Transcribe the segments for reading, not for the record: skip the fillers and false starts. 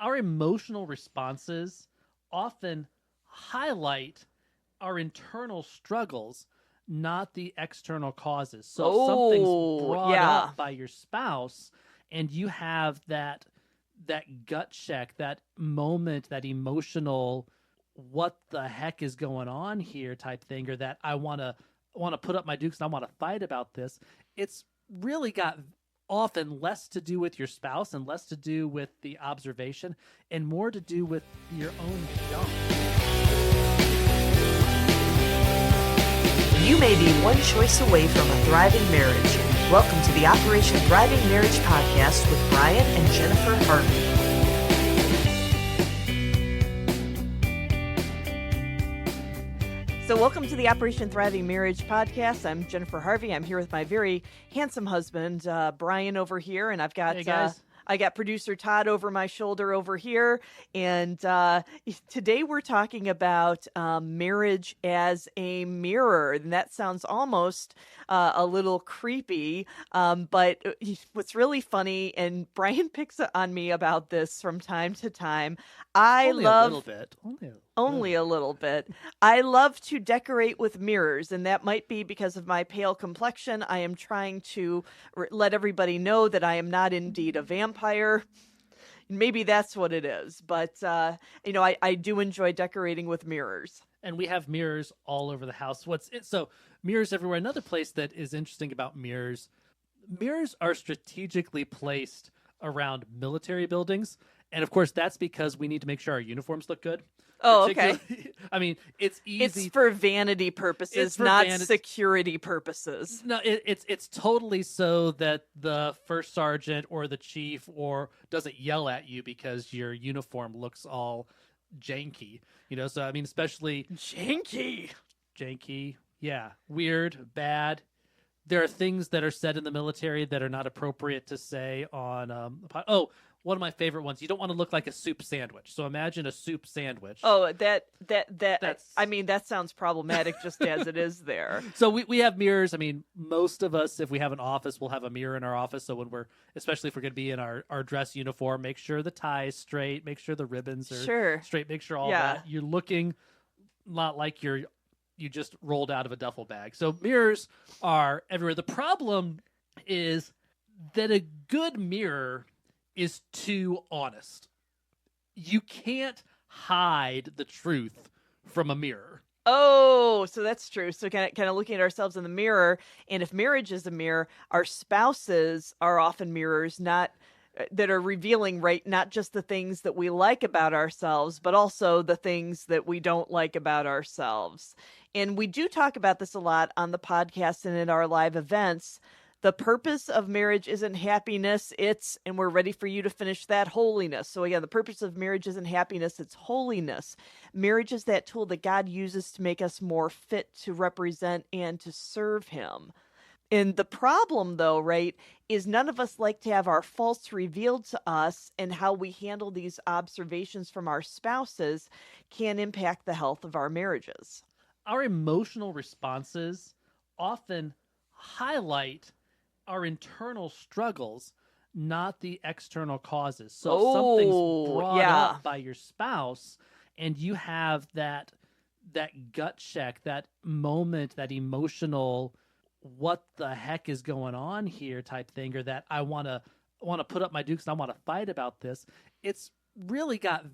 our emotional responses often highlight our internal struggles, not the external causes. So if something's brought up by your spouse and you have that gut check, that moment, that emotional what the heck is going on here type thing, or that I want to put up my dukes and I want to fight about this, it's really got often less to do with your spouse and less to do with the observation and more to do with your own junk. You may be one choice away from a thriving marriage. Welcome to the Operation Thriving Marriage podcast with Bryon and Jennifer Harvey. So welcome to the Operation Thriving Marriage podcast. I'm Jennifer Harvey. I'm here with my very handsome husband, Bryon over here, and I've got I got producer Todd over my shoulder over here. And today we're talking about marriage as a mirror. And that sounds almost a little creepy. But what's really funny, and Bryon picks on me about this from time to time, Only a little bit. I love to decorate with mirrors, and that might be because of my pale complexion. I am trying to let everybody know that I am not indeed a vampire. Maybe that's what it is. But, I do enjoy decorating with mirrors. And we have mirrors all over the house. So mirrors everywhere. Another place that is interesting about mirrors are strategically placed around military buildings. And of course, that's because we need to make sure our uniforms look good. Oh, okay. I mean, it's easy. It's for vanity purposes, not security purposes. No, it's totally so that the first sergeant or the chief doesn't yell at you because your uniform looks all janky. So I mean, especially janky. Yeah, weird, bad. There are things that are said in the military that are not appropriate to say on. One of my favorite ones. You don't want to look like a soup sandwich. So imagine a soup sandwich. Oh, that sounds problematic just as it is there. So we have mirrors. I mean, most of us, if we have an office, we'll have a mirror in our office. So especially if we're going to be in our dress uniform, make sure the tie is straight, make sure the ribbons are straight, make sure all that. You're looking not like you just rolled out of a duffel bag. So mirrors are everywhere. The problem is that a good mirror is too honest. You can't hide the truth from a mirror. Oh, so that's true. So kind of looking at ourselves in the mirror, and if marriage is a mirror, our spouses are often mirrors, that are revealing, right, not just the things that we like about ourselves, but also the things that we don't like about ourselves. And we do talk about this a lot on the podcast and in our live events. The purpose of marriage isn't happiness, and we're ready for you to finish that, holiness. So again, the purpose of marriage isn't happiness, it's holiness. Marriage is that tool that God uses to make us more fit to represent and to serve him. And the problem, though, right, is none of us like to have our faults revealed to us, and how we handle these observations from our spouses can impact the health of our marriages. Our emotional responses often highlight our internal struggles, not the external causes. So if something's brought up by your spouse and you have that gut check, that moment, that emotional what the heck is going on here type thing, or that I want to put up my dukes and I want to fight about this, it's really got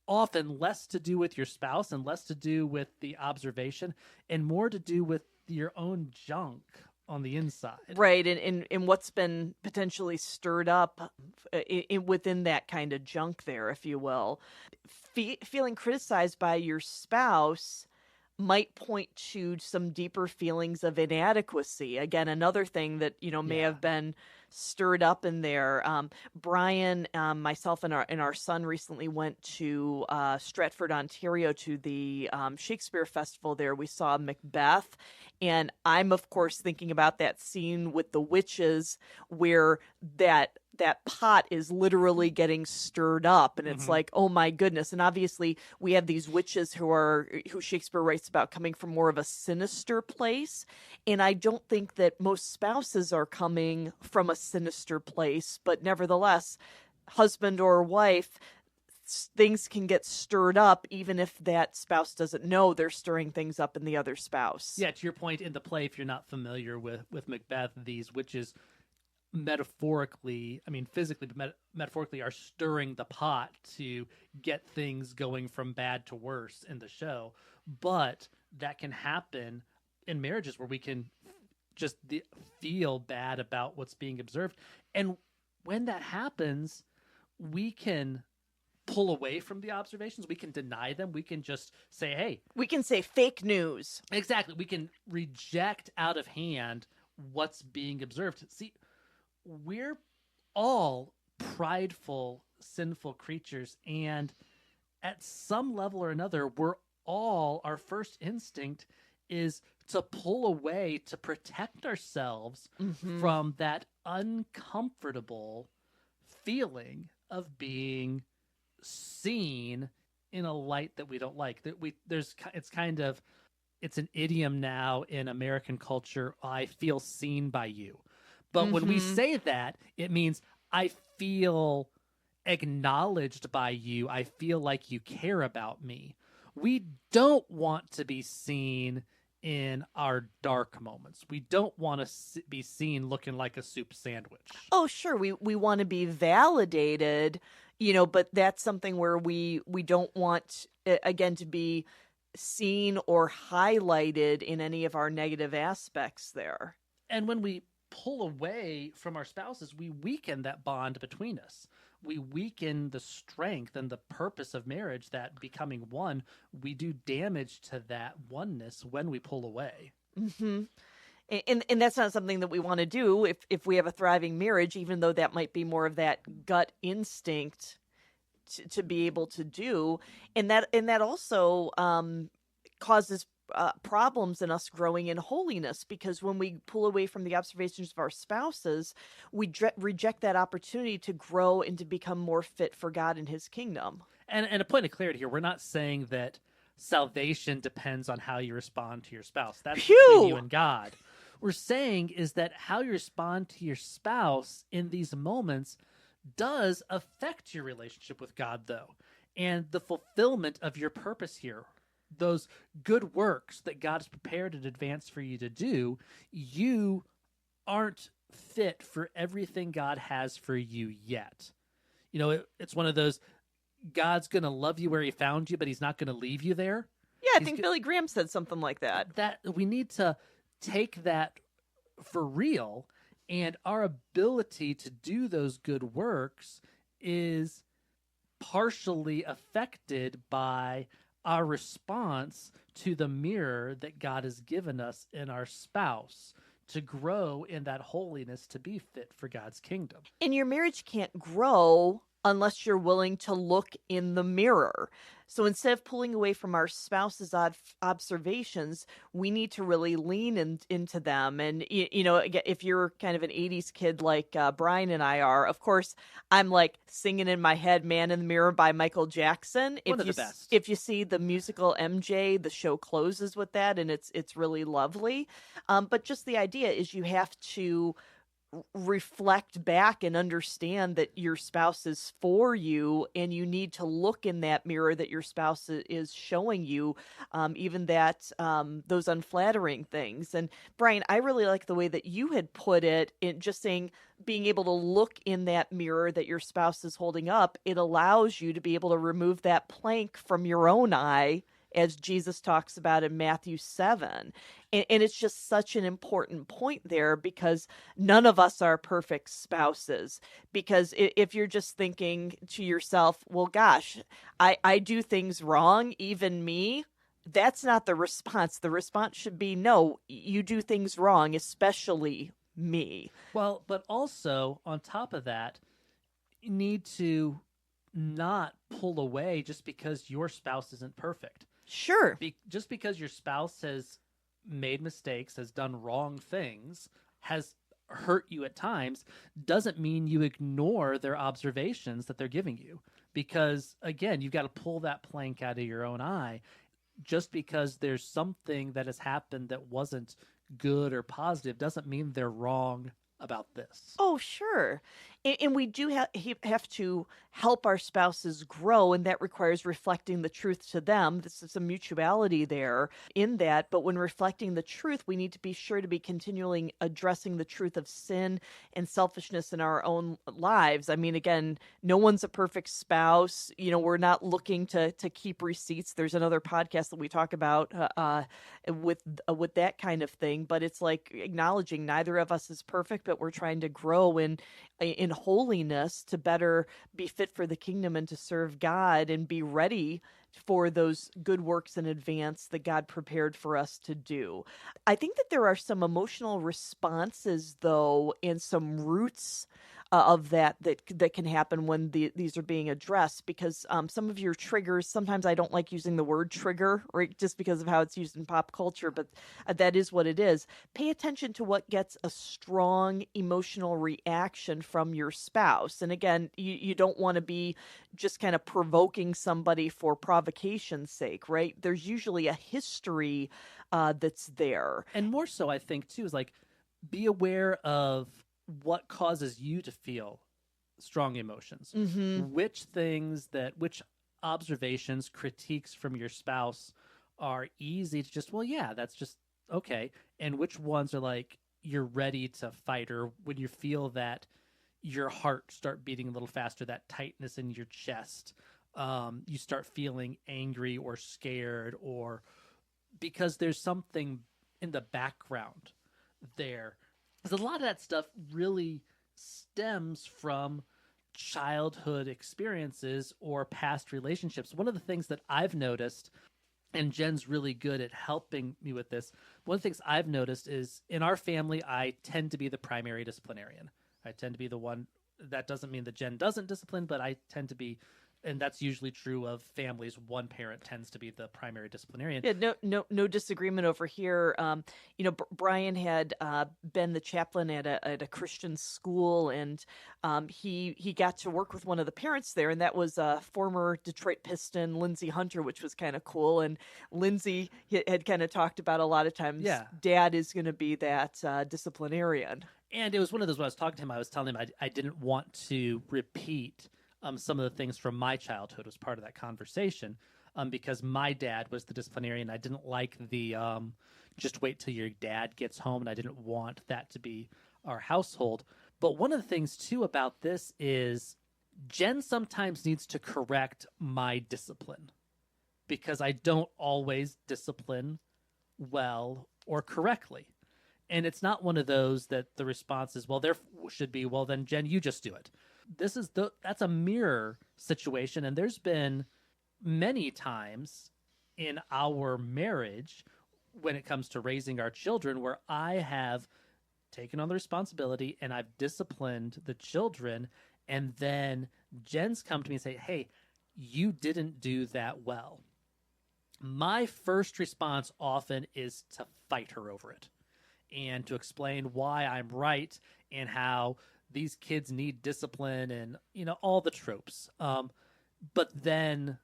often less to do with your spouse and less to do with the observation and more to do with your own junk on the inside. Right, and what's been potentially stirred up within that kind of junk there, if you will. Feeling criticized by your spouse might point to some deeper feelings of inadequacy. Again, another thing that may have been stirred up in there. Bryon, myself, and our son recently went to Stratford, Ontario, to the Shakespeare Festival there. We saw Macbeth, and I'm of course thinking about that scene with the witches where that pot is literally getting stirred up, and it's like, oh my goodness. And obviously we have these witches who Shakespeare writes about coming from more of a sinister place, and I don't think that most spouses are coming from a sinister place, but nevertheless, husband or wife, things can get stirred up even if that spouse doesn't know they're stirring things up in the other spouse. Yeah, to your point in the play, if you're not familiar with Macbeth, these witches metaphorically, I mean physically, but metaphorically are stirring the pot to get things going from bad to worse in the show. But that can happen in marriages where we can just feel bad about what's being observed. And when that happens, we can pull away from the observations. We can deny them. We can just say, hey. We can say fake news. Exactly. We can reject out of hand what's being observed. See, we're all prideful, sinful creatures. And at some level or another, our first instinct is to pull away to protect ourselves from that uncomfortable feeling of being seen in a light that we don't like. It's an idiom now in American culture. I feel seen by you. But when we say that, it means I feel acknowledged by you. I feel like you care about me. We don't want to be seen in our dark moments. We don't want to be seen looking like a soup sandwich. Oh, sure. We want to be validated, but that's something where we don't want, again, to be seen or highlighted in any of our negative aspects there. And when we pull away from our spouses, we weaken that bond between us. We weaken the strength and the purpose of marriage, that becoming one. We do damage to that oneness when we pull away. Mm-hmm. And that's not something that we want to do if we have a thriving marriage, even though that might be more of that gut instinct to be able to do. And that also causes problems in us growing in holiness, because when we pull away from the observations of our spouses, we reject that opportunity to grow and to become more fit for God and his kingdom. And a point of clarity here, we're not saying that salvation depends on how you respond to your spouse. That's between you and God. We're saying is that how you respond to your spouse in these moments does affect your relationship with God, though, and the fulfillment of your purpose here. Those good works that God has prepared in advance for you to do, you aren't fit for everything God has for you yet. It's one of those, God's going to love you where he found you, but he's not going to leave you there. Yeah, I think Billy Graham said something like that. That we need to take that for real, and our ability to do those good works is partially affected by our response to the mirror that God has given us in our spouse to grow in that holiness, to be fit for God's kingdom. And your marriage can't grow unless you're willing to look in the mirror. So instead of pulling away from our spouse's observations, we need to really lean into them. And, if you're kind of an 80s kid like Bryon and I are, of course, I'm like singing in my head Man in the Mirror by Michael Jackson. One of the best. If you see the musical MJ, the show closes with that, and it's really lovely. But just the idea is you have to reflect back and understand that your spouse is for you, and you need to look in that mirror that your spouse is showing you, even that those unflattering things. And Bryon, I really like the way that you had put it, in just saying being able to look in that mirror that your spouse is holding up. It allows you to be able to remove that plank from your own eye, as Jesus talks about in Matthew 7. And it's just such an important point there, because none of us are perfect spouses. Because if you're just thinking to yourself, well, gosh, I do things wrong, even me, that's not the response. The response should be, no, you do things wrong, especially me. Well, but also on top of that, you need to not pull away just because your spouse isn't perfect. Sure. Just because your spouse has made mistakes, has done wrong things, has hurt you at times, doesn't mean you ignore their observations that they're giving you. Because, again, you've got to pull that plank out of your own eye. Just because there's something that has happened that wasn't good or positive doesn't mean they're wrong about this. Oh, sure. And we do have to help our spouses grow, and that requires reflecting the truth to them. This is a mutuality there in that. But when reflecting the truth, we need to be sure to be continually addressing the truth of sin and selfishness in our own lives. I mean, again, no one's a perfect spouse. We're not looking to keep receipts. There's another podcast that we talk about with that kind of thing. But it's like acknowledging neither of us is perfect, but we're trying to grow in holiness to better be fit for the kingdom and to serve God and be ready for those good works in advance that God prepared for us to do. I think that there are some emotional responses, though, and some roots of that can happen when these are being addressed, because some of your triggers, sometimes I don't like using the word trigger, right, just because of how it's used in pop culture, but that is what it is. Pay attention to what gets a strong emotional reaction from your spouse. And again, you don't want to be just kind of provoking somebody for provocation's sake, right? There's usually a history that's there. And more so, I think, too, is like, be aware of what causes you to feel strong emotions. Mm-hmm. Which observations, critiques from your spouse are easy to just, well, yeah, that's just okay. And which ones are like, you're ready to fight, or when you feel that your heart start beating a little faster, that tightness in your chest, you start feeling angry or scared, or because there's something in the background there. Because a lot of that stuff really stems from childhood experiences or past relationships. One of the things that I've noticed, and Jen's really good at helping me with this, one of the things I've noticed is in our family, I tend to be the primary disciplinarian. I tend to be the one. That doesn't mean that Jen doesn't discipline, but I tend to be, and that's usually true of families. One parent tends to be the primary disciplinarian. Yeah, no disagreement over here. Bryon had been the chaplain at a Christian school, and he got to work with one of the parents there, and that was former Detroit Piston Lindsey Hunter, which was kind of cool. And Lindsey had kind of talked about a lot of times, Dad is going to be that disciplinarian. And it was one of those, when I was talking to him, I was telling him I didn't want to repeat some of the things from my childhood as part of that conversation, because my dad was the disciplinarian. I didn't like the just wait till your dad gets home, and I didn't want that to be our household. But one of the things, too, about this is Jen sometimes needs to correct my discipline, because I don't always discipline well or correctly. And it's not one of those that the response is, well, there should be, well, then, Jen, you just do it. That's a mirror situation. And there's been many times in our marriage when it comes to raising our children where I have taken on the responsibility and I've disciplined the children. And then Jen's come to me and say, hey, you didn't do that well. My first response often is to fight her over it and to explain why I'm right and how these kids need discipline and, all the tropes. But then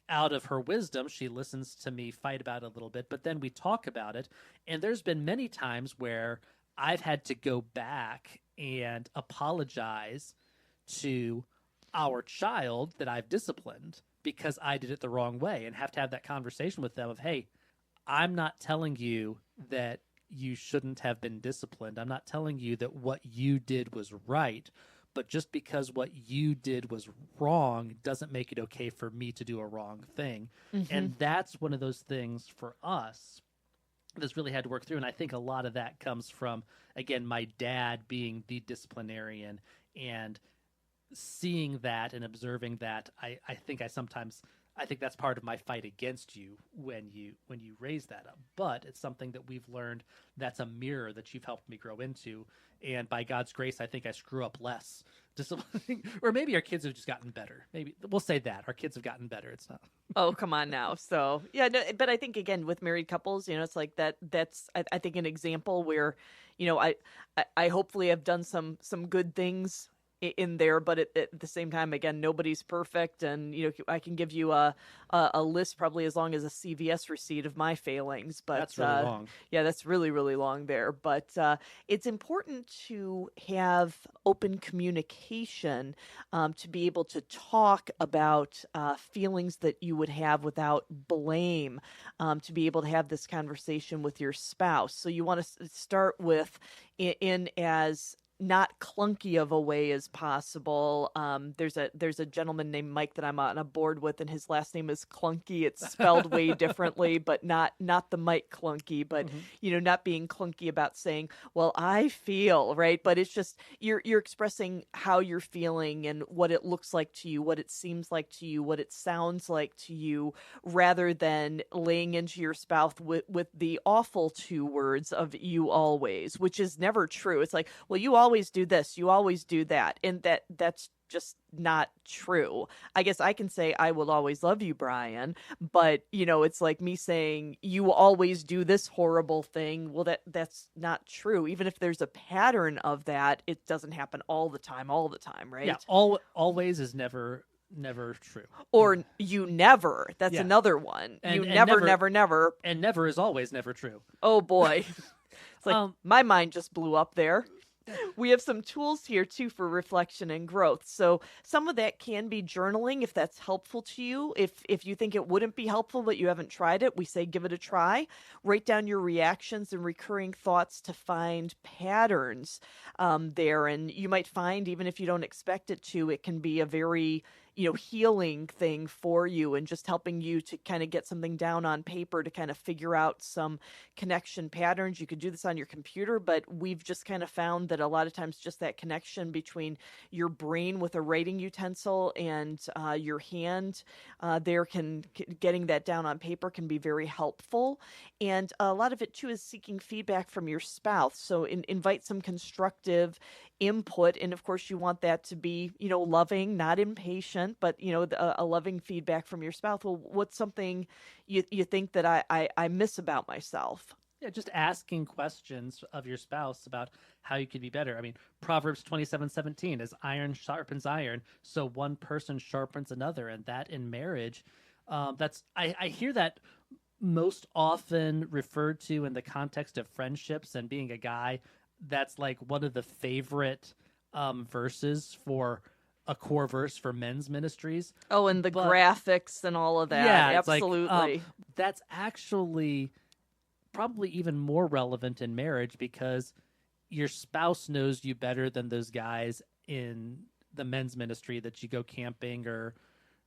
out of her wisdom, she listens to me fight about it a little bit, but then we talk about it. And there's been many times where I've had to go back and apologize to our child that I've disciplined because I did it the wrong way, and have to have that conversation with them of, hey, I'm not telling you that you shouldn't have been disciplined. I'm not telling you that what you did was right, but just because what you did was wrong doesn't make it okay for me to do a wrong thing. Mm-hmm. And that's one of those things for us that's really had to work through. And I think a lot of that comes from, again, my dad being the disciplinarian and seeing that and observing that. I think that's part of my fight against you when you raise that up. But it's something that we've learned that's a mirror that you've helped me grow into. And by God's grace, I think I screw up less. Or maybe our kids have just gotten better. Maybe we'll say that our kids have gotten better. It's not. Oh, come on now. So yeah, no, but I think again with married couples, it's like that's I think an example where, I hopefully have done some good things in there, but at the same time, again, nobody's perfect, and I can give you a list probably as long as a CVS receipt of my failings. But That's really long. Yeah, that's really, really long there. But it's important to have open communication, to be able to talk about feelings that you would have without blame, to be able to have this conversation with your spouse. So you want to start with in as not clunky of a way as possible. There's a gentleman named Mike that I'm on a board with, and his last name is Clunky. It's spelled way differently, but not the Mike Clunky, but not being clunky about saying, well, I feel, right? But it's just you're expressing how you're feeling and what it looks like to you, what it seems like to you, what it sounds like to you, rather than laying into your spouse with the awful 2 words of "you always," which is never true. It's like, well, you always do this, you always do that, and that's just not true. I guess I can say I will always love you, Bryon, but it's like me saying you always do this horrible thing. Well, that's not true. Even if there's a pattern of that, it doesn't happen all the time, right? Yeah, always is never true. Or you never. That's another one. You never. And never is always never true. Oh boy. It's like my mind just blew up there. We have some tools here too for reflection and growth. So some of that can be journaling if that's helpful to you. If you think it wouldn't be helpful but you haven't tried it, we say give it a try. Write down your reactions and recurring thoughts to find patterns there. And you might find, even if you don't expect it to, it can be a very healing thing for you, and just helping you to kind of get something down on paper to kind of figure out some connection patterns. You could do this on your computer, but we've just kind of found that a lot of times just that connection between your brain with a writing utensil and your hand getting that down on paper can be very helpful. And a lot of it too is seeking feedback from your spouse. So invite some constructive input, and of course you want that to be loving, not impatient, but a loving feedback from your spouse. Well, what's something you think that I miss about myself? Yeah, just asking questions of your spouse about how you could be better. I mean, Proverbs 27:17, as iron sharpens iron, so one person sharpens another, and that in marriage, I hear that most often referred to in the context of friendships. And being a guy, that's like one of the favorite verses for a core verse for men's ministries. Oh, and the graphics and all of that. Yeah, absolutely. Like, that's actually probably even more relevant in marriage, because your spouse knows you better than those guys in the men's ministry that you go camping or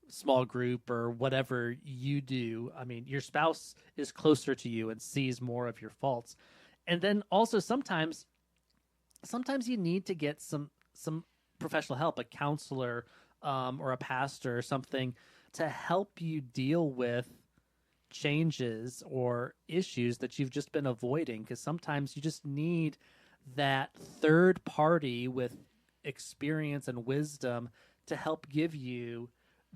small group or whatever you do. I mean, your spouse is closer to you and sees more of your faults. And then also sometimes you need to get some professional help, a counselor or a pastor or something, to help you deal with changes or issues that you've just been avoiding, because sometimes you just need that third party with experience and wisdom to help give you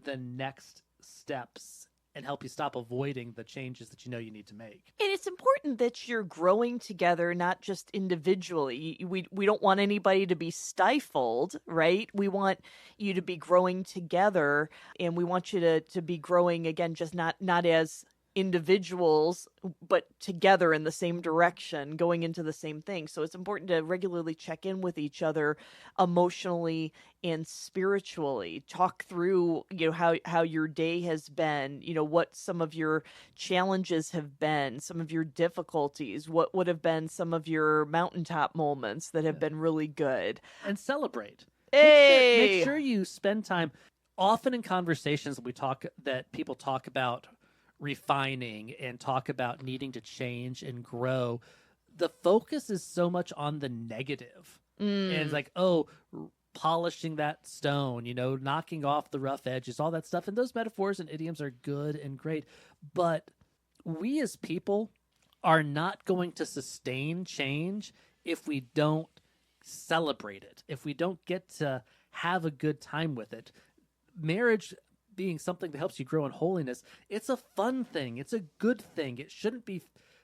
the next steps and help you stop avoiding the changes that you need to make. And it's important that you're growing together, not just individually. We don't want anybody to be stifled, right? We want you to be growing together, and we want you to be growing, again, just not as individuals, but together in the same direction, going into the same thing. So it's important to regularly check in with each other emotionally and spiritually. Talk through, how your day has been, what some of your challenges have been, some of your difficulties, what would have been some of your mountaintop moments that have been really good. And celebrate. Hey! Make sure you spend time. Often in conversations that people talk about refining and talk about needing to change and grow, the focus is so much on the negative. And it's like, polishing that stone, knocking off the rough edges, all that stuff. And those metaphors and idioms are good and great. But we as people are not going to sustain change if we don't celebrate it, if we don't get to have a good time with it. Marriage being something that helps you grow in holiness, it's a fun thing. It's a good thing. It shouldn't be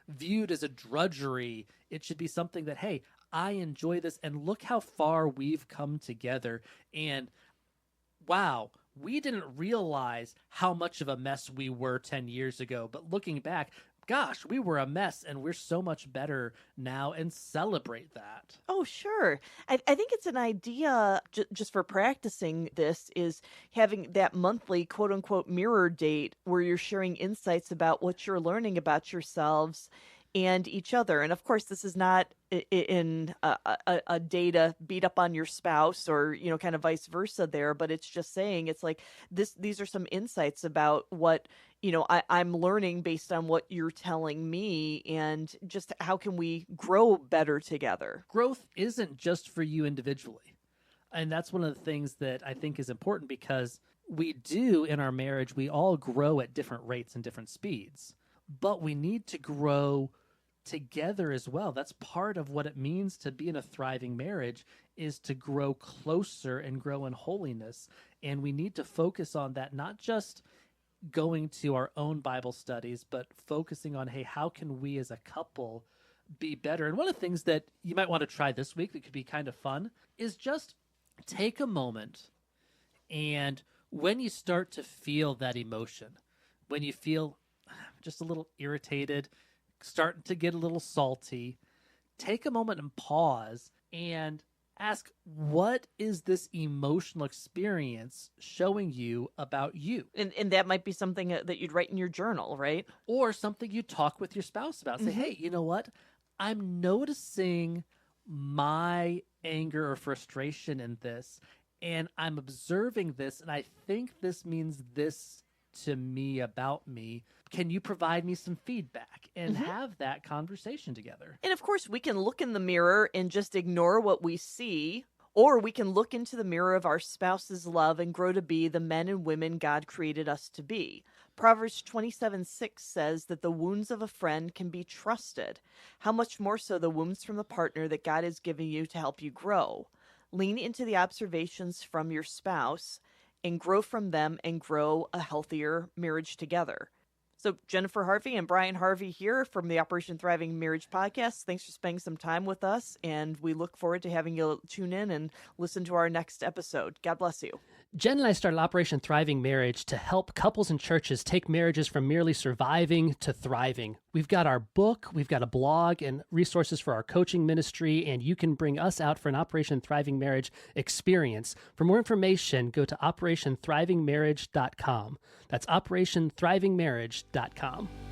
viewed as a drudgery. It should be something that, hey, I enjoy this, and look how far we've come together. And wow, we didn't realize how much of a mess we were 10 years ago. But looking back, gosh, we were a mess and we're so much better now, and celebrate that. Oh, sure. I think it's an idea just for practicing this is having that monthly quote unquote mirror date where you're sharing insights about what you're learning about yourselves and each other. And of course, this is not in a data beat up on your spouse or, kind of vice versa there, but it's just saying it's like these are some insights about what, I'm learning based on what you're telling me, and just how can we grow better together. Growth isn't just for you individually. And that's one of the things that I think is important, because we do in our marriage, we all grow at different rates and different speeds, but we need to grow together as well. That's part of what it means to be in a thriving marriage, is to grow closer and grow in holiness. And we need to focus on that, not just going to our own Bible studies, but focusing on, hey, how can we as a couple be better? And one of the things that you might want to try this week that could be kind of fun is just take a moment, and when you start to feel that emotion, when you feel just a little irritated, starting to get a little salty, take a moment and pause and ask, what is this emotional experience showing you about you? And that might be something that you'd write in your journal, right? Or something you talk with your spouse about. Say, Mm-hmm. hey, you know what? I'm noticing my anger or frustration in this, and I'm observing this, and I think this means this to me about me. Can you provide me some feedback and have that conversation together? And of course, we can look in the mirror and just ignore what we see, or we can look into the mirror of our spouse's love and grow to be the men and women God created us to be. Proverbs 27:6 says that the wounds of a friend can be trusted. How much more so the wounds from the partner that God has given you to help you grow? Lean into the observations from your spouse and grow from them, and grow a healthier marriage together. So Jennifer Harvey and Bryon Harvey here from the Operation Thriving Marriage podcast. Thanks for spending some time with us, and we look forward to having you tune in and listen to our next episode. God bless you. Jen and I started Operation Thriving Marriage to help couples and churches take marriages from merely surviving to thriving. We've got our book, we've got a blog, and resources for our coaching ministry, and you can bring us out for an Operation Thriving Marriage experience. For more information, go to OperationThrivingMarriage.com. That's OperationThrivingMarriage.com.